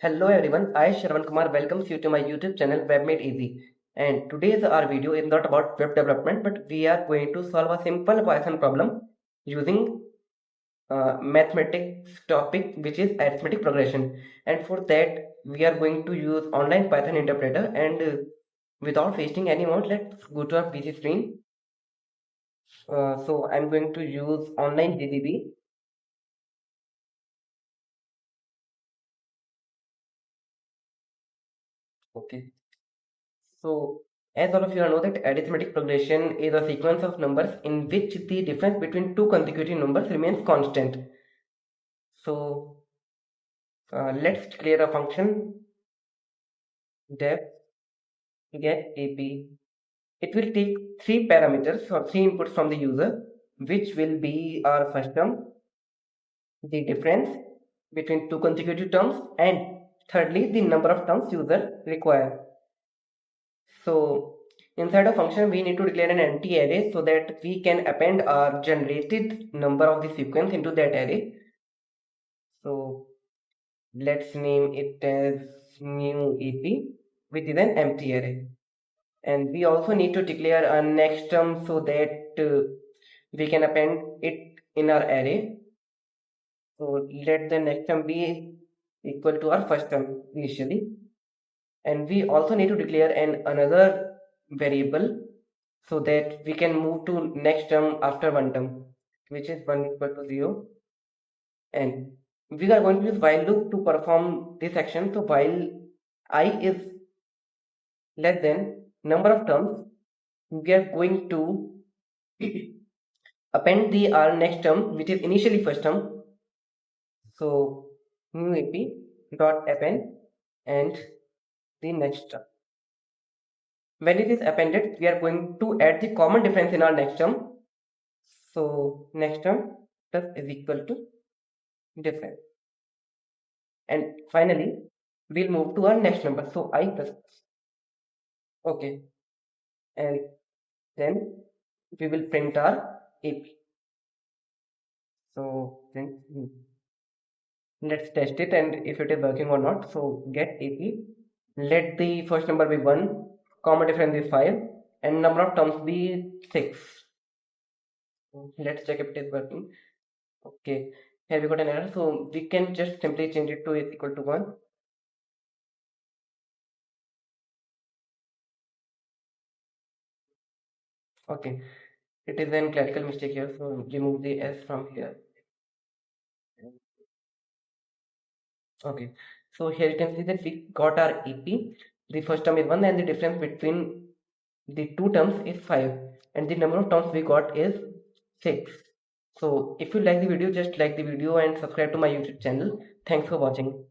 Hello everyone, I Shravan Kumar welcomes you to my YouTube channel Web Made Easy. And today's our video is not about web development, but we are going to solve a simple Python problem using mathematics topic, which is arithmetic progression. And for that, we are going to use online Python interpreter. And without wasting any more, let's go to our PC screen. So I'm going to use online GDB. Okay. So, as all of you know that arithmetic progression is a sequence of numbers in which the difference between two consecutive numbers remains constant. So, let's declare a function def get ap. It will take three parameters or three inputs from the user, which will be our first term, the difference between two consecutive terms, and thirdly, the number of terms user require. So inside a function, we need to declare an empty array so that we can append our generated number of the sequence into that array. So let's name it as new AP, which is an empty array. And we also need to declare a next term so that we can append it in our array. So let the next term be equal to our first term initially. And we also need to declare another variable so that we can move to next term after one term, which is 1 equal to 0. And we are going to use while loop to perform this action. So while I is less than number of terms, we are going to append the our next term, which is initially first term. So new ap dot append and the next term. When it is appended, we are going to add the common difference in our next term. So next term plus is equal to difference. And finally, we'll move to our next number. So I plus. Okay. And then we will print our AP. So then let's test it and if it is working or not. So get AP. Let the first number be 1, common difference is 5, and number of terms be 6. Let's check if it is working. Okay, here we got an error, so we can just simply change it to is equal to 1. Okay, it is an clerical mistake here, so remove the S from here. Okay, so here you can see that we got our AP. The first term is 1 and the difference between the two terms is 5 and the number of terms we got is 6. So if you like the video, just like the video and subscribe to my YouTube channel. Thanks for watching.